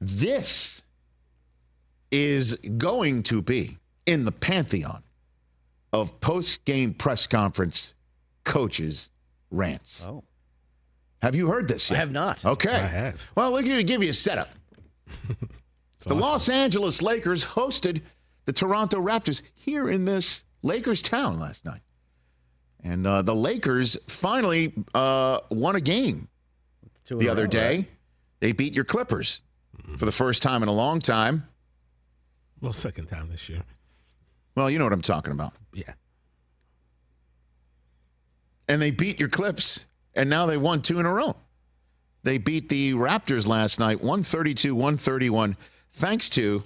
This is going to be in the Pantheon of post-game press conference coaches' rants. Oh. Have you heard this yet? I have not. Okay. I have. Well, let me give you a setup. The Los Angeles Lakers hosted the Toronto Raptors here in this Lakers town last night. And the Lakers finally won a game the other day. Right? They beat your Clippers for the first time in a long time. Well, second time this year. Well, you know what I'm talking about. Yeah. And they beat your Clips, and now they won 2 in a row. They beat the Raptors last night, 132-131, thanks to,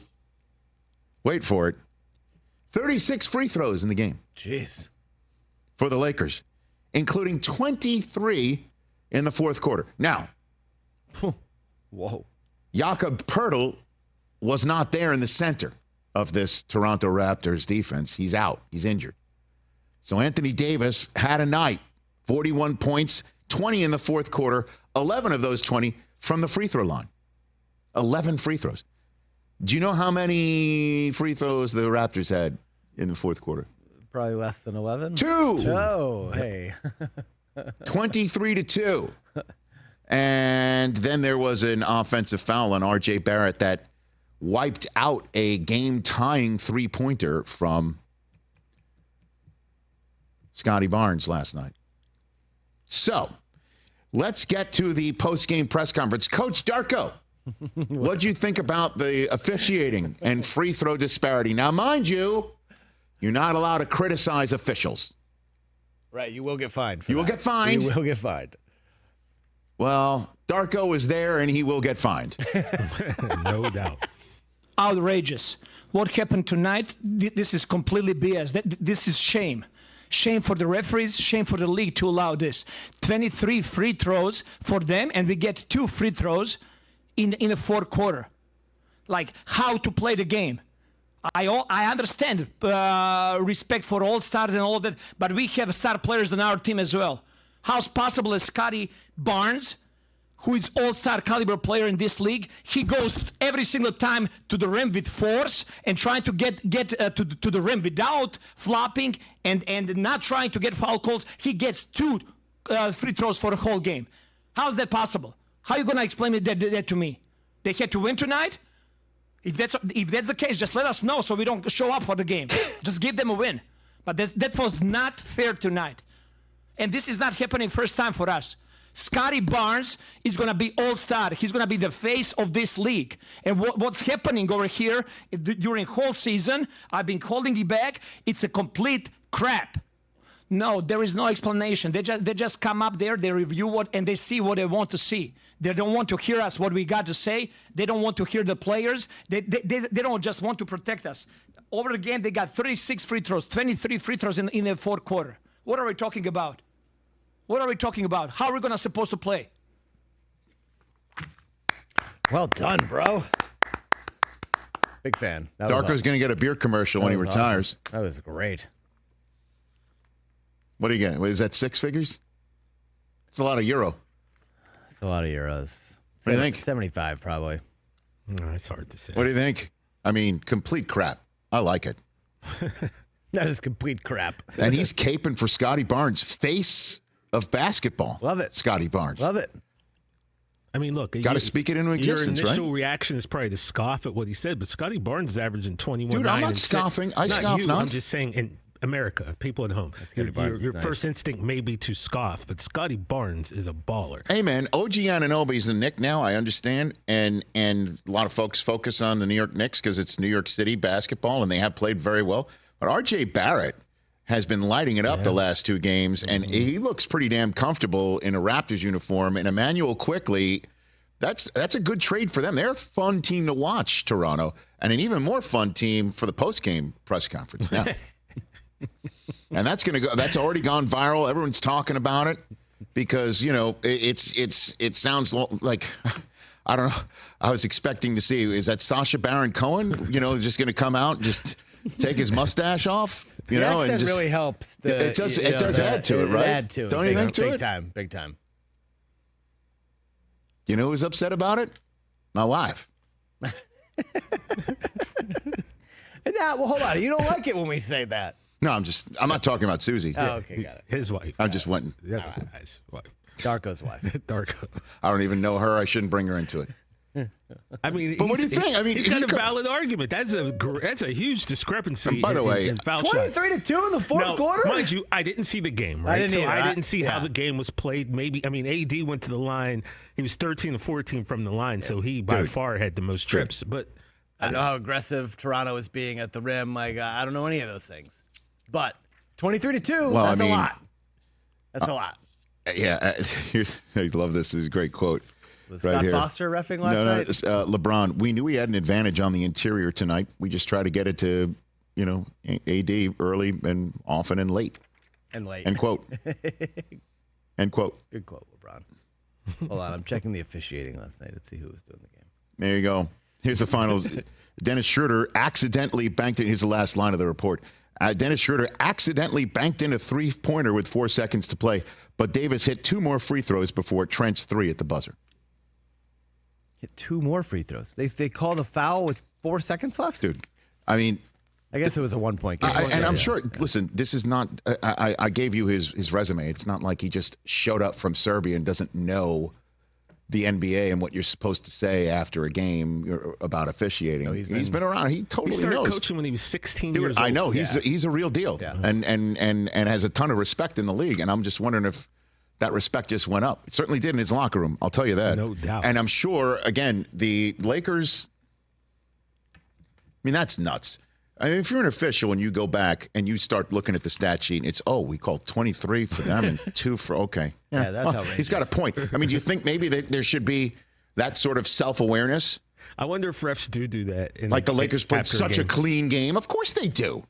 wait for it, 36 free throws in the game. Jeez. For the Lakers, including 23 in the fourth quarter. Now, whoa. Jakob Poeltl was not there in the center of this Toronto Raptors defense. He's out. He's injured. So Anthony Davis had a night, 41 points, 20 in the fourth quarter, 11 of those 20 from the free throw line. 11 free throws. Do you know how many free throws the Raptors had in the fourth quarter? Probably less than 11. 2. Oh, hey. 23-2. And then there was an offensive foul on R.J. Barrett that wiped out a game-tying three-pointer from Scotty Barnes last night. So, let's get to the post-game press conference. Coach Darko, what do you think about the officiating and free throw disparity? Now, mind you, you're not allowed to criticize officials. Right, you will get fined. You will get fined. You will get fined. Well, Darko is there, and he will get fined. No doubt. Outrageous. What happened tonight, this is completely BS. This is shame. Shame for the referees, shame for the league to allow this. 23 free throws for them, and we get 2 free throws in the fourth quarter. Like, how to play the game. I understand respect for all stars and all that, but we have star players on our team as well. How's possible that Scotty Barnes, who is all-star caliber player in this league, he goes every single time to the rim with force and trying to get to the rim without flopping and not trying to get foul calls. He gets 2 free throws for the whole game. How is that possible? How are you going to explain that to me? They had to win tonight? If that's the case, just let us know so we don't show up for the game. Just give them a win. But that was not fair tonight. And this is not happening first time for us. Scotty Barnes is going to be all-star. He's going to be the face of this league. And what's happening over here during whole season, I've been holding it back, it's a complete crap. No, there is no explanation. They just come up there, they review and they see what they want to see. They don't want to hear us, what we got to say. They don't want to hear the players. They don't just want to protect us. Over the game, they got 36 free throws, 23 free throws in the fourth quarter. What are we talking about? What are we talking about? How are we supposed to play? Well done, bro. Big fan. Darko's going to get a beer commercial when he retires. Awesome. That was great. What are you getting? Is that 6 figures? It's a lot of euro. It's a lot of euros. What do you think? 75 probably. It's hard to say. What do you think? I mean, complete crap. I like it. That is complete crap. And he's caping for Scotty Barnes, face of basketball. Love it. Scotty Barnes. Love it. I mean, look. Got to speak it into existence, Your initial right? reaction is probably to scoff at what he said, but Scotty Barnes is averaging 21. Dude, I'm not scoffing. I scoff not. I'm just saying in America, people at home. Your nice. first instinct may be to scoff, but Scotty Barnes is a baller. Hey, man, OG Anunoby's the Knick now, I understand. And a lot of folks focus on the New York Knicks because it's New York City basketball, and they have played very well. But R.J. Barrett has been lighting it up the last 2 games, and he looks pretty damn comfortable in a Raptors uniform. And Emmanuel Quickly, that's a good trade for them. They're a fun team to watch, Toronto, and an even more fun team for the postgame press conference now. And that's already gone viral. Everyone's talking about it because, it sounds like, I don't know. I was expecting to see, is that Sacha Baron Cohen, just going to come out and just take his mustache off? The accent really helps. It does add to it, right? Add to it. Don't you think to it? Big time. You know who's upset about it? My wife. Now, well, hold on. You don't like it when we say that. No, I'm not talking about Susie. Oh, okay, got it. His wife. I just went. His wife. Darko's wife. Darko. I don't even know her. I shouldn't bring her into it. I mean, but what do you think? I mean, he's got a valid argument. That's a huge discrepancy. And by the way, in foul shots. 23-2 in the fourth quarter. Mind you, I didn't see the game. Right, I didn't see how the game was played. Maybe AD went to the line. He was 13 of 14 from the line, so he by far had the most trips. But I don't know how aggressive Toronto is being at the rim. Like I don't know any of those things. But 23-2. Well, that's a lot. That's a lot. Yeah, I love this. This is a great quote. Was Scott Foster reffing last night? LeBron, we knew he had an advantage on the interior tonight. We just tried to get it to, AD early and often and late. And late. End quote. End quote. Good quote, LeBron. Hold on. I'm checking the officiating last night. Let's see who was doing the game. There you go. Here's the finals. Dennis Schroeder accidentally banked in. Here's the last line of the report. Dennis Schroeder accidentally banked in a three-pointer with 4 seconds to play, but Davis hit 2 more free throws before Trent's 3 at the buzzer. Hit 2 more free throws. They called a foul with 4 seconds left? Dude, I mean... I guess it was a 1-point game. And I'm sure, listen, this is not... I gave you his resume. It's not like he just showed up from Serbia and doesn't know the NBA and what you're supposed to say after a game about officiating. No, he's been around. He totally knows. He started coaching when he was 16 years old. I know. He's a real deal and has a ton of respect in the league. And I'm just wondering if that respect just went up. It certainly did in his locker room. I'll tell you that. No doubt. And I'm sure, again, the Lakers, I mean, that's nuts. I mean, if you're an official and you go back and you start looking at the stat sheet, and it's, we called 23 for them and 2 for, okay. Yeah, that's outrageous. He's got a point. I mean, do you think maybe there should be that sort of self-awareness? I wonder if refs do that. Like the Lakers played such a clean game. Of course they do.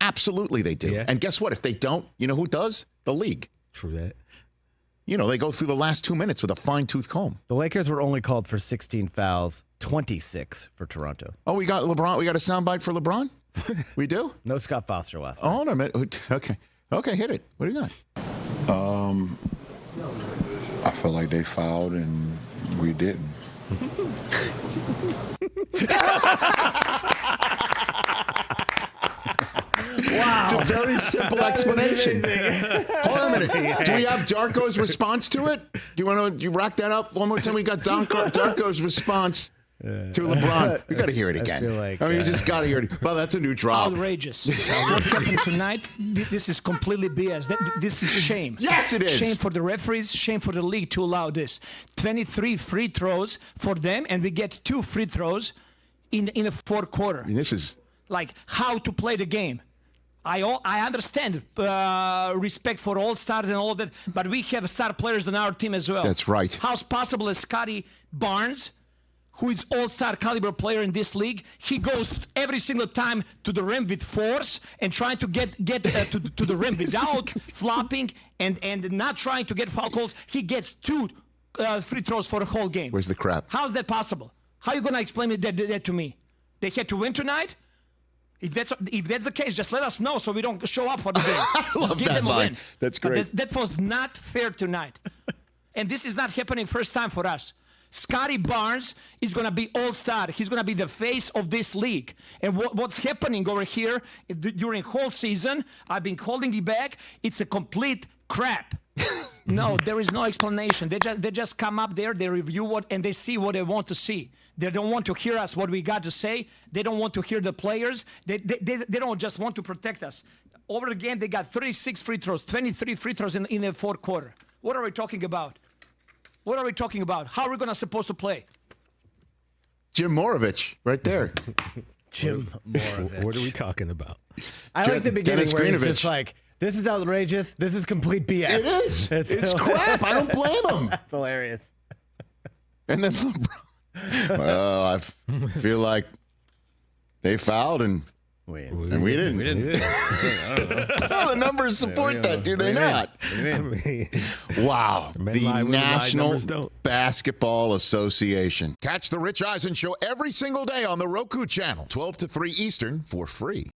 Absolutely they do. Yeah. And guess what? If they don't, you know who does? The league. True that. They go through the last 2 minutes with a fine-tooth comb. The Lakers were only called for 16 fouls, 26 for Toronto. Oh, we got LeBron. We got a soundbite for LeBron? We do? No Scott Foster last night. Oh, hold on a minute. Okay, hit it. What do you got? I feel like they fouled and we didn't. Wow. It's a very simple explanation. Hold on a minute. Do we have Darko's response to it? Do you rack that up one more time? We got Darko's response to LeBron. We got to hear it again. I mean, you just got to hear it. Well, that's a new drop. Outrageous. What happened tonight, this is completely BS. This is shame. Yes, it is. Shame for the referees, shame for the league to allow this. 23 free throws for them, and we get 2 free throws in the fourth quarter. I mean, this is... Like, how to play the game. I understand respect for all stars and all that, but we have star players on our team as well. That's right. How's possible that Scotty Barnes, who is all-star caliber player in this league, he goes every single time to the rim with force and trying to get to the rim without flopping and not trying to get foul calls. He gets 2 free throws for the whole game. Where's the crap? How's that possible? How are you going to explain that to me? They had to win tonight? If that's the case, just let us know so we don't show up for the game. I love that line. That's great. That was not fair tonight. And this is not happening first time for us. Scotty Barnes is going to be all-star. He's going to be the face of this league. And what's happening over here during whole season, I've been holding it back, it's a complete crap. No, there is no explanation. They just come up there, they review and they see what they want to see. They don't want to hear us, what we got to say. They don't want to hear the players. They don't just want to protect us. Over the game, they got 36 free throws, 23 free throws in the fourth quarter. What are we talking about? What are we talking about? How are we supposed to play? Jim Moravich, right there. Jim Moravich. What are we talking about? I like the beginning where it's just like, this is outrageous. This is complete BS. It is. It's crap. I don't blame him. That's hilarious. And then LeBron. Well, I feel like they fouled and we didn't. We didn't. I don't know. Well, the numbers support that, do they not? Wow. The National Basketball Association. Catch the Rich Eisen Show every single day on the Roku channel, 12 to 3 Eastern, for free.